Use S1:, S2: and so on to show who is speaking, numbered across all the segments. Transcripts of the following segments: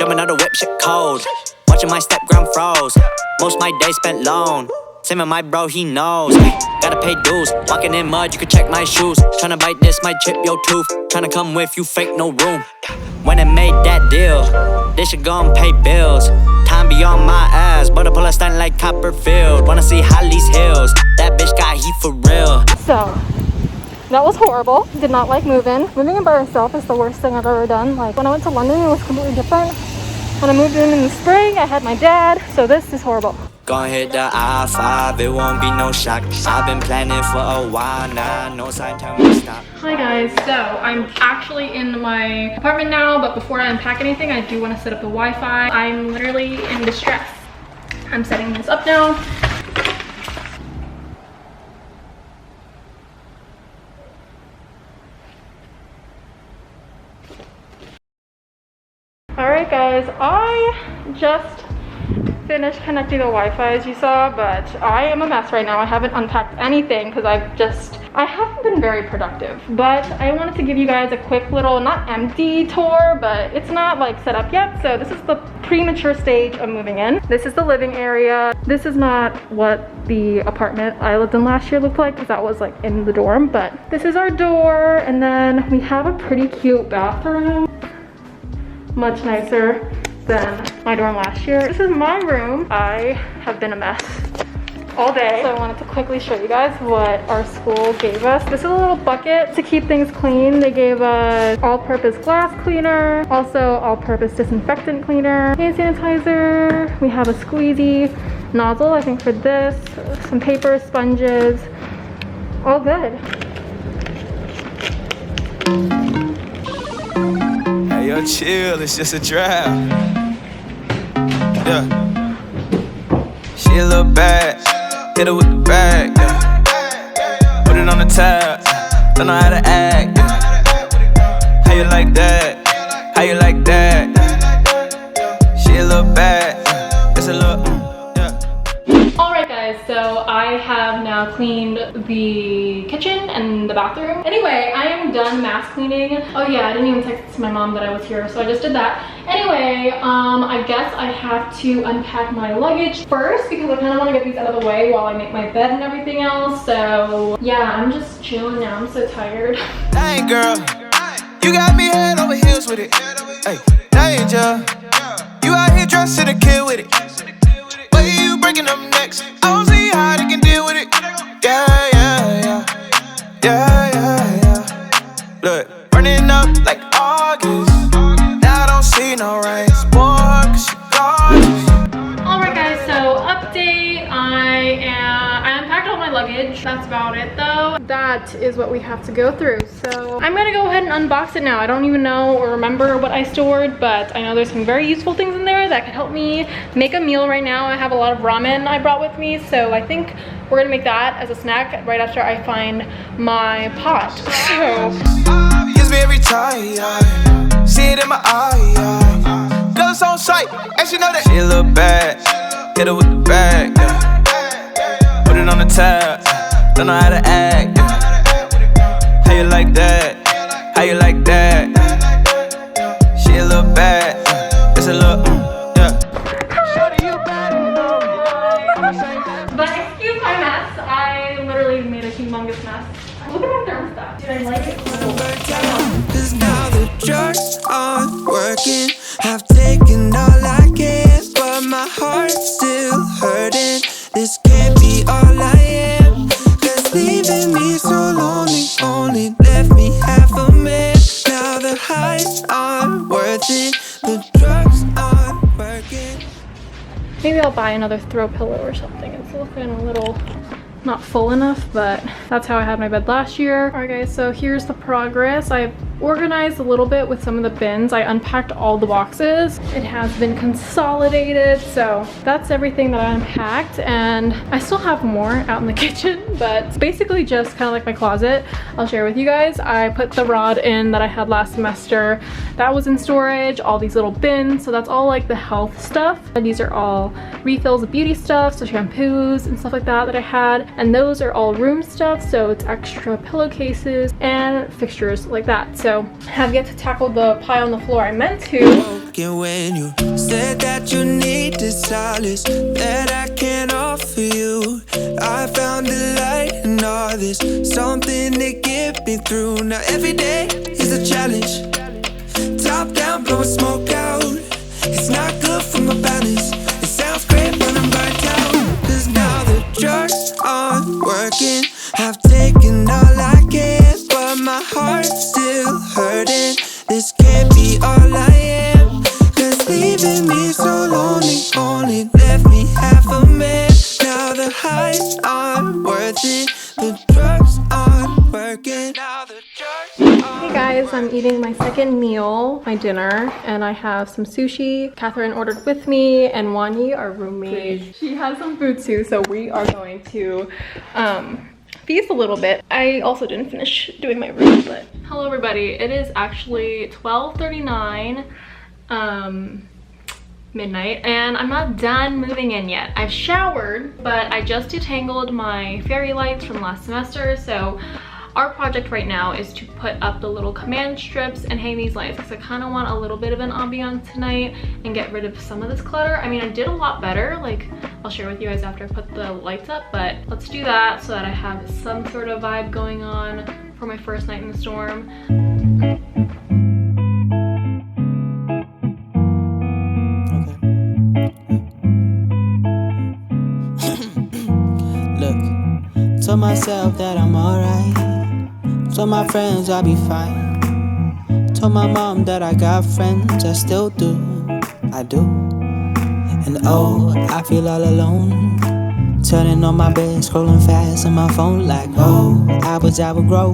S1: Jumping out the whip, shit cold. Watching my step ground froze. Most my days spent alone. Same with my bro, he knows. Gotta pay dues. Walking in mud, you can check my shoes. Tryna bite this, might chip your tooth. Tryna come with you, fake no room. When I made that deal, they should go and pay bills. Time be on my ass, but I pull a stunt like Copperfield. Wanna see Holly's hills? That bitch got heat for real.
S2: So, that was horrible. Did not like moving. Moving in by yourself is the worst thing I've ever done. Like, when I went to London, it was completely different. When I moved in the spring, I had my dad. So this is horrible.
S1: Gonna hit the I-5, it won't be no shock. I've been planning for a while now, no sign tell me to stop.
S2: Hi guys, so I'm actually in my apartment now, but before I unpack anything, I do want to set up the Wi-Fi. I'm literally in distress. I'm setting this up now. Alright guys, I just finished connecting the Wi-Fi as you saw, but I am a mess right now. I haven't unpacked anything because I haven't been very productive, but I wanted to give you guys a quick little, not empty tour, but it's not like set up yet. So this is the premature stage of moving in. This is the living area. This is not what the apartment I lived in last year looked like because that was like in the dorm, but this is our door, and then we have a pretty cute bathroom. Much nicer than my dorm last year. This is my room. I have been a mess all day, so I wanted to quickly show you guys what our school gave us. This is a little bucket to keep things clean. They gave us all-purpose glass cleaner, also all-purpose disinfectant cleaner, hand sanitizer. We have a squeezy nozzle, I think, for this, some paper, sponges, all good.
S3: Hey, yo, chill, it's just a draft. Yeah. She a little bad, hit her with the bag, yeah. Put it on the tab, don't know how to act, yeah. How you like that? How you like that? She a little bad, it's a little, yeah.
S2: Alright guys, so I have now cleaned the kitchen and the bathroom. Anyway, I am done mass cleaning. Oh yeah, I didn't even text my mom that I was here, so I just did that. Anyway, I guess I have to unpack my luggage first because I kind of want to get these out of the way while I make my bed and everything else. So yeah, I'm just chilling now. I'm so tired.
S3: Dang girl, you got me head over heels with it. Hey, danger, you out here dressing to kill with it. Way you breaking them necks, I don't see how they can deal with it. Yeah, yeah, yeah, yeah, yeah, yeah. Look, burning up like August. Now I don't see no rain, boy, 'cause you gorgeous.
S2: Alright guys, so update. I unpacked all my luggage. That's about it though. That is what we have to go through. So I'm gonna go ahead and unbox it now. I don't even know or remember what I stored, but I know there's some very useful things in there that could help me make a meal right now. I have a lot of ramen I brought with me, so I think we're gonna make that as a snack right after I find my pot. So
S3: Gives me every time, yeah. See it in my eye, yeah. Girls on sight, and she know that she a little bad, hit her with the bag, yeah. Put it on the tab, don't know how to act, yeah. How you like that? How you like that? She a little bad, it's a little, yeah.
S2: but excuse my mess. I literally made a humongous mess. Look at my thermostat. Did I like it?
S4: Cause now the drugs aren't working. I've taken all I can, but my heart's still hurting. This can't be all I am. Cause leaving me so lonely only left me half a man. Now the highs aren't worth it. The drugs aren't working.
S2: Maybe I'll buy another throw pillow or something. It's looking a little not full enough, but that's how I had my bed last year. All right guys, so here's the progress. I've organized a little bit with some of the bins. I unpacked all the boxes. It has been consolidated, so that's everything that I unpacked, and I still have more out in the kitchen, but it's basically just kind of like my closet. I'll share with you guys. I put the rod in that I had last semester. That was in storage, all these little bins, so that's all like the health stuff. And these are all refills of beauty stuff, so shampoos and stuff like that I had. And those are all room stuff, so it's extra pillowcases and fixtures like that. So I have yet to tackle the pile on the floor. I meant to,
S4: working when you said that you needed solace that I can't offer you. I found the light in all this, something to get me through. Now every day is a challenge. Top down, blowing smoke out. It's not good for my balance. It sounds great when I'm burnt out. Cause now the drugs aren't working. I've taken all I can, but my heart's still hurting. This can't be all I am. Cause leaving me so lonely only left me half a man. Now the highs aren't worth it. The drugs aren't working. Now the drugs aren't.
S2: Hey guys, I'm eating my second meal, my dinner, and I have some sushi. Catherine ordered with me, and Wanyi, our roommate, she has some food too, so we are going to feast a little bit. I also didn't finish doing my room, but hello everybody. It is actually 12:39 midnight, and I'm not done moving in yet. I've showered, but I just detangled my fairy lights from last semester, so our project right now is to put up the little command strips and hang these lights because I kind of want a little bit of an ambiance tonight and get rid of some of this clutter. I mean, I did a lot better, like I'll share with you guys after I put the lights up, but let's do that so that I have some sort of vibe going on for my first night in the storm.
S5: Look, told myself that I'm alright. Told my friends I'll be fine. Told my mom that I got friends, I still do, I do. And oh, I feel all alone. Turning on my bed, scrolling fast on my phone like, oh, I would grow.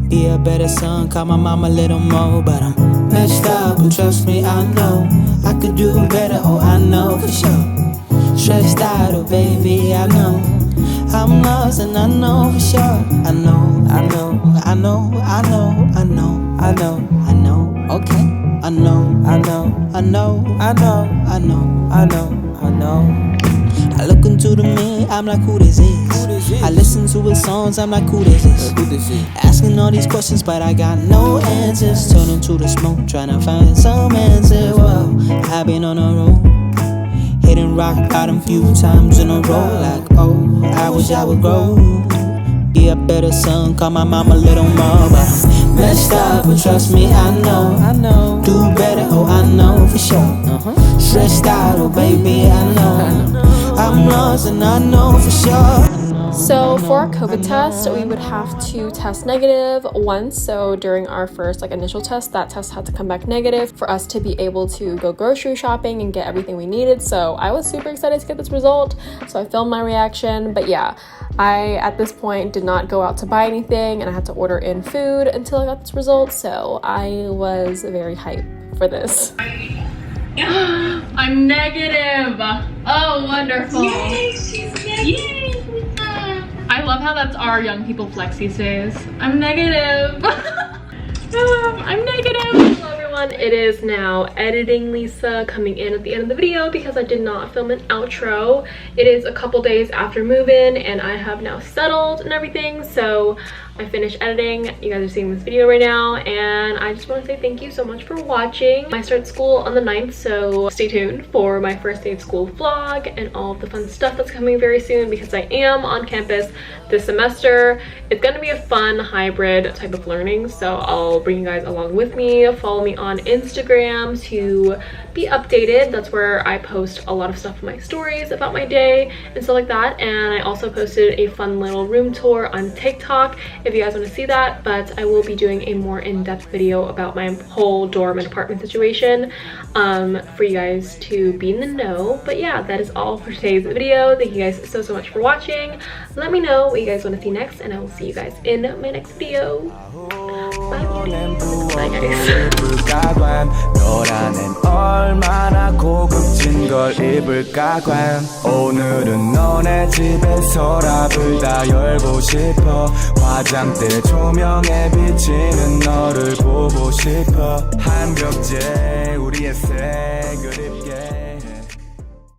S5: Be a better son, call my mom a little more. But I'm messed up, and trust me, I know I could do better, oh, I know for sure. Stressed out, oh baby, I know I'm lost and I know for sure. I know, I know, I know, I know, I know, I know, I know, okay. I know, I know, I know, I know, I know, I know, I know. I look into the mirror, I'm like, who this is? I listen to his songs, I'm like, who this is? Asking all these questions, but I got no answers. Turning to the smoke, trying to find some answer. Whoa, I've been on a road, hitting rock bottom few times in a row. Like, oh, I wish I would grow. Be a better son, call my mom a little more. But I'm messed up, but trust me, I know do better, oh, I know for sure. Stressed out, oh baby, I know I'm lost and I know for sure.
S2: So for our COVID test, we would have to test negative once. So during our first initial test, that test had to come back negative for us to be able to go grocery shopping and get everything we needed. So I was super excited to get this result. So I filmed my reaction, but yeah, I at this point did not go out to buy anything and I had to order in food until I got this result. So I was very hyped for this. I'm negative. Oh, wonderful. Yay, she's negative. Yay. I love how that's our young people flex these days. I'm negative. I'm negative. Hello everyone, it is now editing Lisa coming in at the end of the video because I did not film an outro. It is a couple days after move-in and I have now settled and everything, so I finished editing. You guys are seeing this video right now and I just want to say thank you so much for watching. I start school on the 9th, so stay tuned for my first day of school vlog and all of the fun stuff that's coming very soon because I am on campus this semester. It's going to be a fun hybrid type of learning, so I'll bring you guys along with me. Follow me on Instagram to be updated. That's where I post a lot of stuff in my stories about my day and stuff like that, and I also posted a fun little room tour on TikTok if you guys want to see that, but I will be doing a more in-depth video about my whole dorm and apartment situation for you guys to be in the know. But yeah, that is all for today's video. Thank you guys so much for watching. Let me know what you guys want to see next and I will see you guys in my next video. Bye beauties. Bye guys.
S3: 너라는 얼마나 고급진 걸 입을까 관 오늘은 너네 집에 서랍을 다 열고 싶어 화장대 조명에 비치는 너를 보고 싶어 한 벽제 우리의 색 그립게